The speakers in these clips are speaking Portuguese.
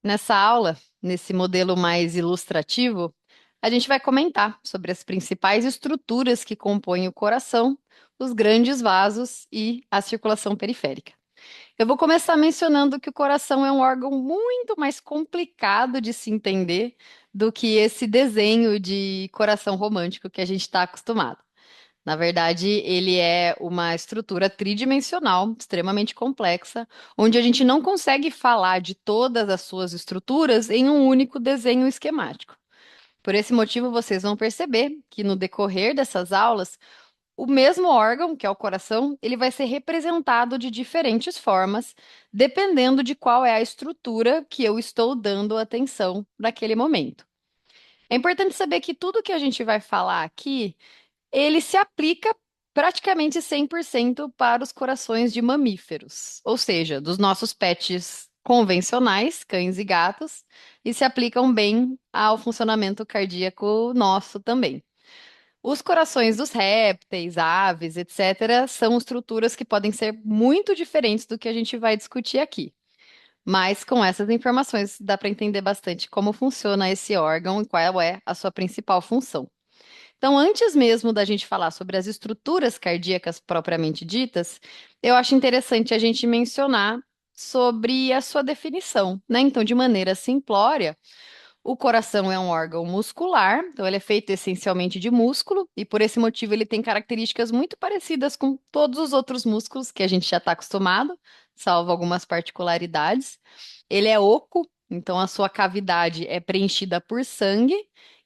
Nessa aula, nesse modelo mais ilustrativo, a gente vai comentar sobre as principais estruturas que compõem o coração, os grandes vasos e a circulação periférica. Eu vou começar mencionando que o coração é um órgão muito mais complicado de se entender do que esse desenho de coração romântico que a gente está acostumado. Na verdade, ele é uma estrutura tridimensional, extremamente complexa, onde a gente não consegue falar de todas as suas estruturas em um único desenho esquemático. Por esse motivo, vocês vão perceber que no decorrer dessas aulas, o mesmo órgão, que é o coração, ele vai ser representado de diferentes formas, dependendo de qual é a estrutura que eu estou dando atenção naquele momento. É importante saber que tudo que a gente vai falar aqui ele se aplica praticamente 100% para os corações de mamíferos, ou seja, dos nossos pets convencionais, cães e gatos, e se aplicam bem ao funcionamento cardíaco nosso também. Os corações dos répteis, aves, etc., são estruturas que podem ser muito diferentes do que a gente vai discutir aqui. Mas com essas informações dá para entender bastante como funciona esse órgão e qual é a sua principal função. Então, antes mesmo da gente falar sobre as estruturas cardíacas propriamente ditas, eu acho interessante a gente mencionar sobre a sua definição, né? Então, de maneira simplória, o coração é um órgão muscular, então ele é feito essencialmente de músculo, e por esse motivo ele tem características muito parecidas com todos os outros músculos que a gente já está acostumado, salvo algumas particularidades. Ele é oco, então a sua cavidade é preenchida por sangue,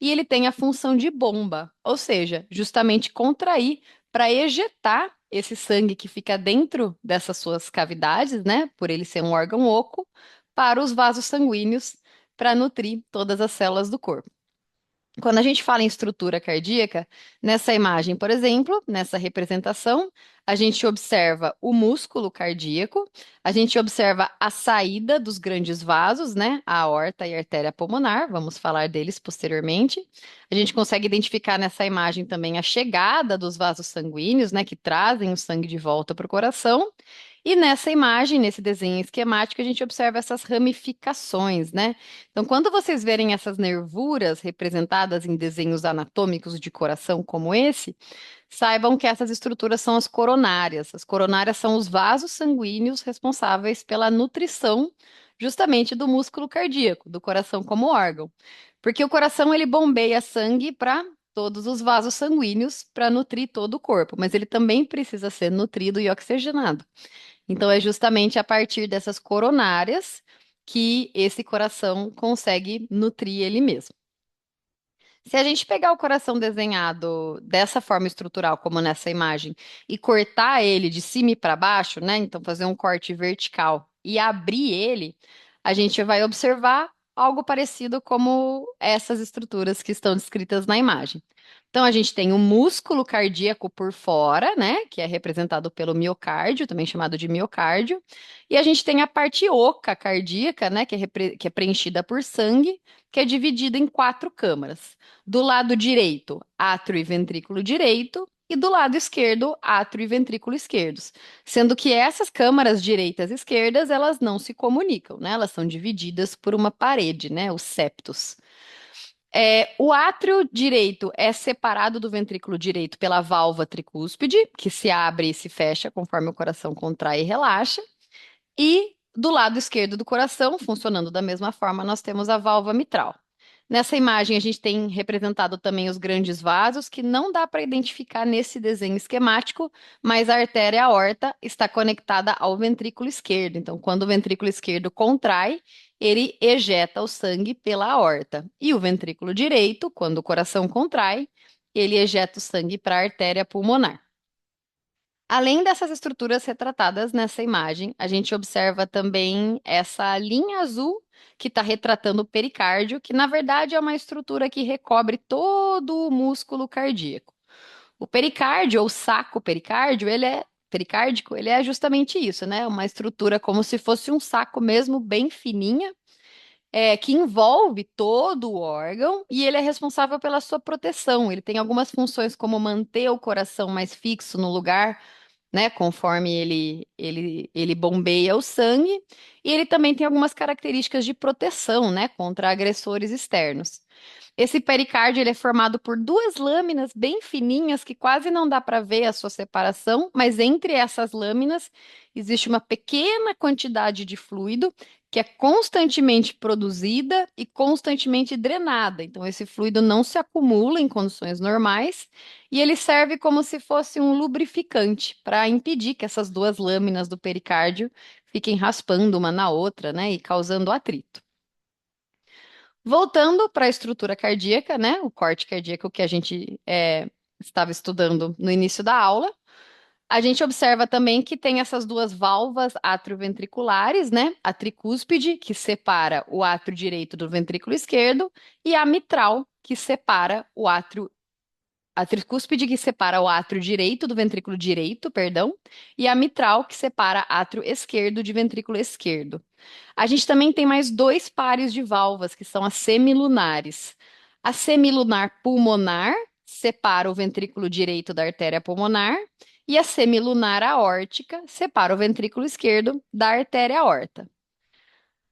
e ele tem a função de bomba, ou seja, justamente contrair para ejetar esse sangue que fica dentro dessas suas cavidades, né? Por ele ser um órgão oco, para os vasos sanguíneos para nutrir todas as células do corpo. Quando a gente fala em estrutura cardíaca, nessa imagem, por exemplo, nessa representação, a gente observa o músculo cardíaco, a gente observa a saída dos grandes vasos, né? A aorta e a artéria pulmonar, vamos falar deles posteriormente. A gente consegue identificar nessa imagem também a chegada dos vasos sanguíneos, né? Que trazem o sangue de volta para o coração. E nessa imagem, nesse desenho esquemático, a gente observa essas ramificações, né? Então, quando vocês verem essas nervuras representadas em desenhos anatômicos de coração como esse, saibam que essas estruturas são as coronárias. As coronárias são os vasos sanguíneos responsáveis pela nutrição justamente do músculo cardíaco, do coração como órgão. Porque o coração ele bombeia sangue para todos os vasos sanguíneos para nutrir todo o corpo, mas ele também precisa ser nutrido e oxigenado. Então, é justamente a partir dessas coronárias que esse coração consegue nutrir ele mesmo. Se a gente pegar o coração desenhado dessa forma estrutural, como nessa imagem, e cortar ele de cima e para baixo, né? Então, fazer um corte vertical e abrir ele, a gente vai observar algo parecido como essas estruturas que estão descritas na imagem. Então, a gente tem o músculo cardíaco por fora, né? Que é representado pelo miocárdio, também chamado de miocárdio. E a gente tem a parte oca cardíaca, né? Que é preenchida por sangue, que é dividida em quatro câmaras. Do lado direito, átrio e ventrículo direito, e do lado esquerdo, átrio e ventrículo esquerdos. Sendo que essas câmaras direitas e esquerdas, elas não se comunicam, né? Elas são divididas por uma parede, né? Os septos. O átrio direito é separado do ventrículo direito pela válvula tricúspide, que se abre e se fecha conforme o coração contrai e relaxa. E do lado esquerdo do coração, funcionando da mesma forma, nós temos a válvula mitral. Nessa imagem, a gente tem representado também os grandes vasos, que não dá para identificar nesse desenho esquemático, mas a artéria aorta está conectada ao ventrículo esquerdo. Então, quando o ventrículo esquerdo contrai, ele ejeta o sangue pela aorta. E o ventrículo direito, quando o coração contrai, ele ejeta o sangue para a artéria pulmonar. Além dessas estruturas retratadas nessa imagem, a gente observa também essa linha azul que está retratando o pericárdio, que na verdade é uma estrutura que recobre todo o músculo cardíaco. O pericárdio, ou saco pericárdio, ele é pericárdico, ele é justamente isso, né? Uma estrutura como se fosse um saco mesmo, bem fininha, que envolve todo o órgão e ele é responsável pela sua proteção. Ele tem algumas funções como manter o coração mais fixo no lugar né? Conforme ele bombeia o sangue. E ele também tem algumas características de proteção, né? Contra agressores externos. Esse pericárdio ele é formado por duas lâminas bem fininhas que quase não dá para ver a sua separação, mas entre essas lâminas existe uma pequena quantidade de fluido que é constantemente produzida e constantemente drenada. Então, esse fluido não se acumula em condições normais e ele serve como se fosse um lubrificante para impedir que essas duas lâminas do pericárdio fiquem raspando uma na outra, né, e causando atrito. Voltando para a estrutura cardíaca, né? O corte cardíaco que a gente estava estudando no início da aula. A gente observa também que tem essas duas válvulas atrioventriculares, né? A tricúspide, que separa o átrio direito do ventrículo esquerdo, e a mitral, que separa o átrio, a tricúspide que separa o átrio direito do ventrículo direito, perdão, e a mitral, que separa átrio esquerdo de ventrículo esquerdo. A gente também tem mais dois pares de válvulas, que são as semilunares. A semilunar pulmonar separa o ventrículo direito da artéria pulmonar e a semilunar aórtica separa o ventrículo esquerdo da artéria aorta.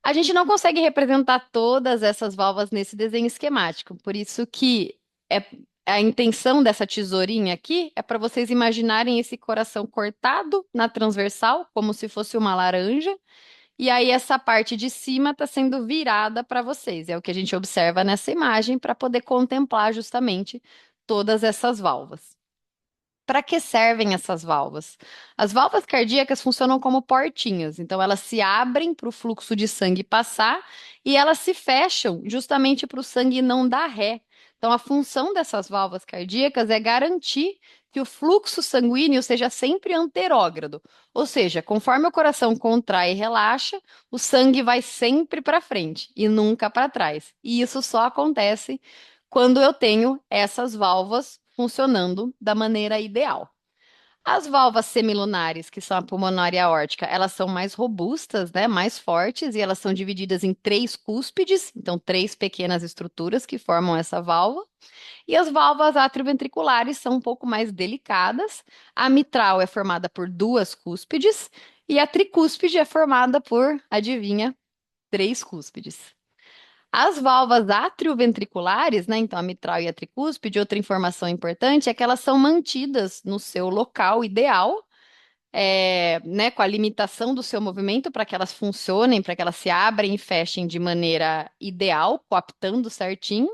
A gente não consegue representar todas essas válvulas nesse desenho esquemático, por isso que é a intenção dessa tesourinha aqui é para vocês imaginarem esse coração cortado na transversal, como se fosse uma laranja, e aí essa parte de cima está sendo virada para vocês. É o que a gente observa nessa imagem para poder contemplar justamente todas essas válvulas. Para que servem essas válvulas? As válvulas cardíacas funcionam como portinhas, então elas se abrem para o fluxo de sangue passar e elas se fecham justamente para o sangue não dar ré. Então, a função dessas válvulas cardíacas é garantir que o fluxo sanguíneo seja sempre anterógrado, ou seja, conforme o coração contrai e relaxa, o sangue vai sempre para frente e nunca para trás. E isso só acontece quando eu tenho essas válvulas funcionando da maneira ideal. As válvulas semilunares, que são a pulmonar e a aórtica, elas são mais robustas, né, mais fortes, e elas são divididas em três cúspides, então três pequenas estruturas que formam essa válvula. E as válvulas atrioventriculares são um pouco mais delicadas. A mitral é formada por duas cúspides e a tricúspide é formada por, adivinha, três cúspides. As válvulas atrioventriculares, né, então a mitral e a tricúspide, outra informação importante é que elas são mantidas no seu local ideal, né, com a limitação do seu movimento para que elas funcionem, para que elas se abrem e fechem de maneira ideal, coaptando certinho.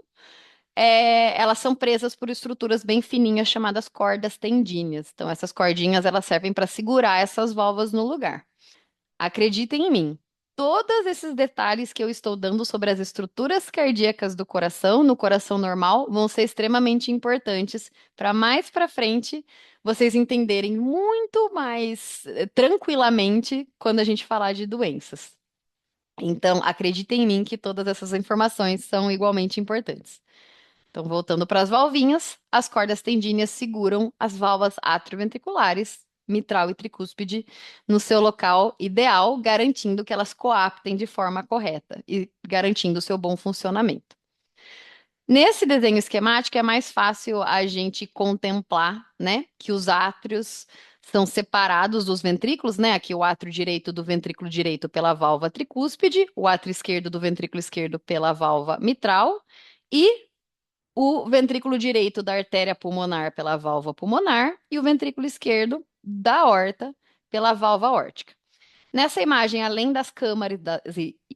Elas são presas por estruturas bem fininhas chamadas cordas tendíneas. Então, essas cordinhas elas servem para segurar essas válvulas no lugar. Acreditem em mim. Todos esses detalhes que eu estou dando sobre as estruturas cardíacas do coração, no coração normal, vão ser extremamente importantes para frente vocês entenderem muito mais tranquilamente quando a gente falar de doenças. Então, acreditem em mim que todas essas informações são igualmente importantes. Então, voltando para as valvinhas, as cordas tendíneas seguram as válvulas atrioventriculares, mitral e tricúspide, no seu local ideal, garantindo que elas coaptem de forma correta e garantindo o seu bom funcionamento. Nesse desenho esquemático é mais fácil a gente contemplar, né, que os átrios são separados dos ventrículos, né? Aqui o átrio direito do ventrículo direito pela válvula tricúspide, o átrio esquerdo do ventrículo esquerdo pela válvula mitral e o ventrículo direito da artéria pulmonar pela válvula pulmonar e o ventrículo esquerdo da aorta pela válvula aórtica. Nessa imagem, além das câmaras,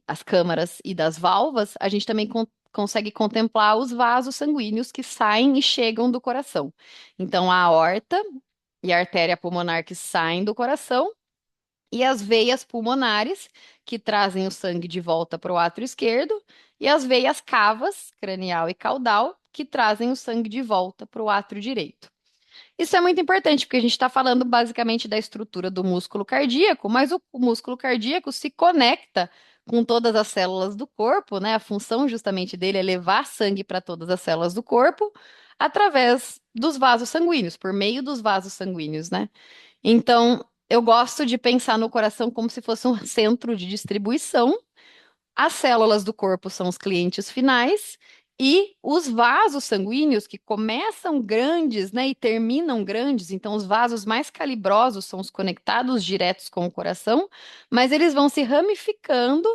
as câmaras e das válvulas, a gente também consegue contemplar os vasos sanguíneos que saem e chegam do coração. Então, a aorta e a artéria pulmonar que saem do coração e as veias pulmonares, que trazem o sangue de volta para o átrio esquerdo, e as veias cavas, cranial e caudal, que trazem o sangue de volta para o átrio direito. Isso é muito importante, porque a gente está falando basicamente da estrutura do músculo cardíaco, mas o músculo cardíaco se conecta com todas as células do corpo, né? A função justamente dele é levar sangue para todas as células do corpo através dos vasos sanguíneos, por meio dos vasos sanguíneos, né? Então, eu gosto de pensar no coração como se fosse um centro de distribuição. As células do corpo são os clientes finais E os vasos sanguíneos, que começam grandes, né, e terminam grandes, então os vasos mais calibrosos são os conectados diretos com o coração, mas eles vão se ramificando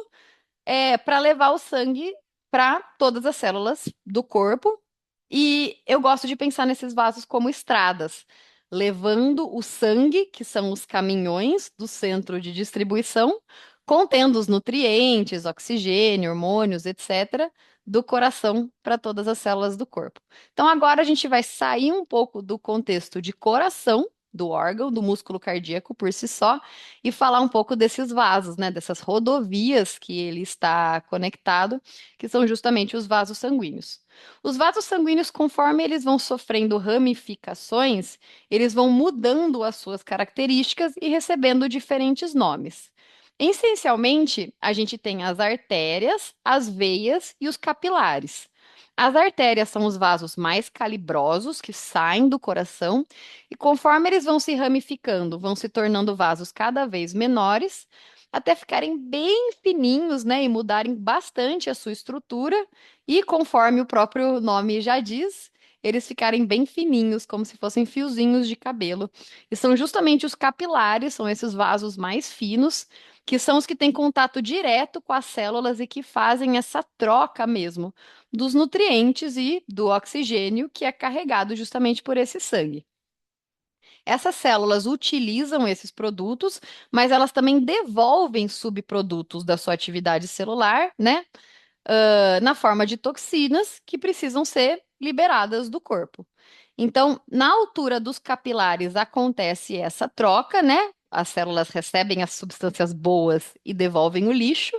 para levar o sangue para todas as células do corpo. E eu gosto de pensar nesses vasos como estradas, levando o sangue, que são os caminhões do centro de distribuição, contendo os nutrientes, oxigênio, hormônios, etc., do coração para todas as células do corpo. Então, agora a gente vai sair um pouco do contexto de coração, do órgão, do músculo cardíaco por si só, e falar um pouco desses vasos, né, dessas rodovias que ele está conectado, que são justamente os vasos sanguíneos. Os vasos sanguíneos, conforme eles vão sofrendo ramificações, eles vão mudando as suas características e recebendo diferentes nomes. Essencialmente, a gente tem as artérias, as veias e os capilares. As artérias são os vasos mais calibrosos que saem do coração, e conforme eles vão se ramificando, vão se tornando vasos cada vez menores, até ficarem bem fininhos, né, e mudarem bastante a sua estrutura, e conforme o próprio nome já diz, eles ficarem bem fininhos, como se fossem fiozinhos de cabelo. E são justamente os capilares, são esses vasos mais finos, que são os que têm contato direto com as células e que fazem essa troca mesmo dos nutrientes e do oxigênio que é carregado justamente por esse sangue. Essas células utilizam esses produtos, mas elas também devolvem subprodutos da sua atividade celular, né? Na forma de toxinas que precisam ser liberadas do corpo. Então, na altura dos capilares acontece essa troca, né? As células recebem as substâncias boas e devolvem o lixo.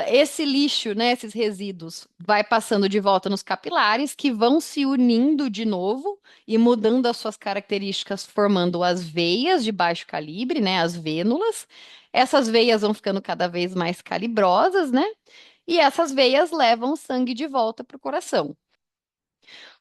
Esse lixo, né, esses resíduos, vai passando de volta nos capilares, que vão se unindo de novo e mudando as suas características, formando as veias de baixo calibre, né, as vênulas. Essas veias vão ficando cada vez mais calibrosas, né? E essas veias levam o sangue de volta para o coração.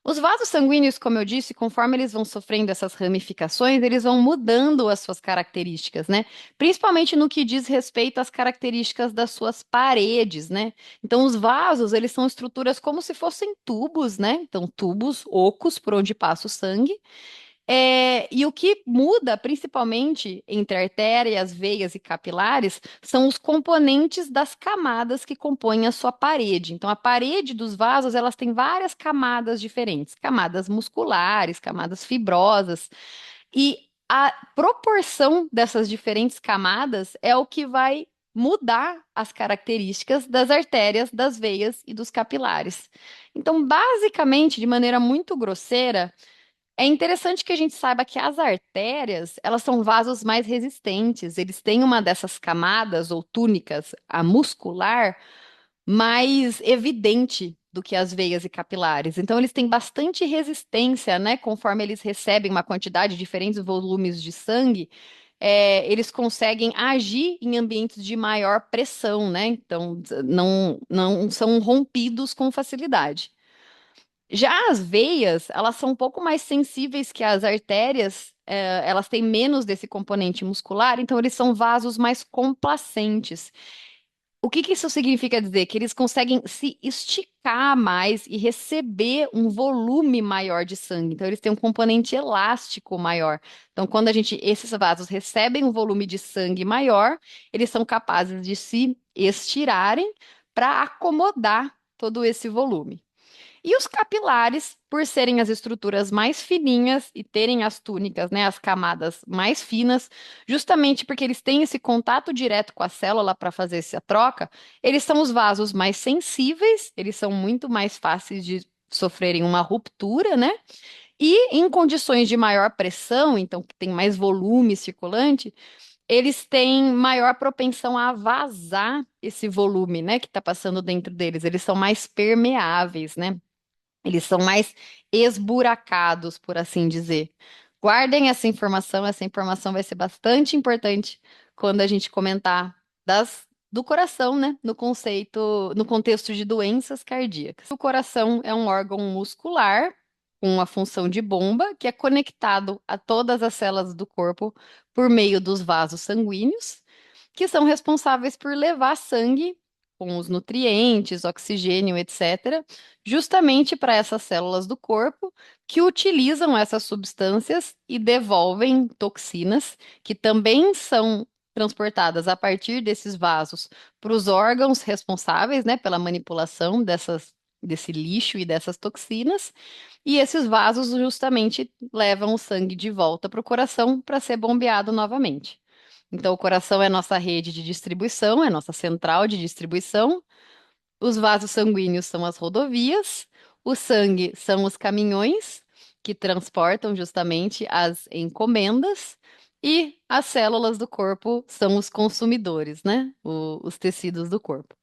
Os vasos sanguíneos, como eu disse, conforme eles vão sofrendo essas ramificações, eles vão mudando as suas características, né? Principalmente no que diz respeito às características das suas paredes, né? Então, os vasos, eles são estruturas como se fossem tubos, né? Então, tubos ocos por onde passa o sangue. E o que muda, principalmente entre artérias, veias e capilares, são os componentes das camadas que compõem a sua parede. Então, a parede dos vasos, elas têm várias camadas diferentes, camadas musculares, camadas fibrosas, e a proporção dessas diferentes camadas é o que vai mudar as características das artérias, das veias e dos capilares. Então, basicamente, de maneira muito grosseira, é interessante que a gente saiba que as artérias, elas são vasos mais resistentes. Eles têm uma dessas camadas ou túnicas, a muscular, mais evidente do que as veias e capilares. Então, eles têm bastante resistência, né? Conforme eles recebem uma quantidade de diferentes volumes de sangue, eles conseguem agir em ambientes de maior pressão, né? Então, não são rompidos com facilidade. Já as veias, elas são um pouco mais sensíveis que as artérias, elas têm menos desse componente muscular, então eles são vasos mais complacentes. O que que isso significa dizer? Que eles conseguem se esticar mais e receber um volume maior de sangue. Então, eles têm um componente elástico maior. Então, quando esses vasos recebem um volume de sangue maior, eles são capazes de se estirarem para acomodar todo esse volume. E os capilares, por serem as estruturas mais fininhas e terem as túnicas, né, as camadas mais finas, justamente porque eles têm esse contato direto com a célula para fazer essa troca, eles são os vasos mais sensíveis, eles são muito mais fáceis de sofrerem uma ruptura, né? E em condições de maior pressão, então que tem mais volume circulante, eles têm maior propensão a vazar esse volume, né, que está passando dentro deles. Eles são mais permeáveis, né? Eles são mais esburacados, por assim dizer. Guardem essa informação vai ser bastante importante quando a gente comentar do coração, né? No contexto de doenças cardíacas. O coração é um órgão muscular com uma função de bomba que é conectado a todas as células do corpo por meio dos vasos sanguíneos, que são responsáveis por levar sangue com os nutrientes, oxigênio, etc., justamente para essas células do corpo que utilizam essas substâncias e devolvem toxinas que também são transportadas a partir desses vasos para os órgãos responsáveis, né, pela manipulação desse lixo e dessas toxinas. E esses vasos justamente levam o sangue de volta para o coração para ser bombeado novamente. Então, o coração é nossa rede de distribuição, é nossa central de distribuição. Os vasos sanguíneos são as rodovias. O sangue são os caminhões que transportam justamente as encomendas. E as células do corpo são os consumidores, né? Os tecidos do corpo.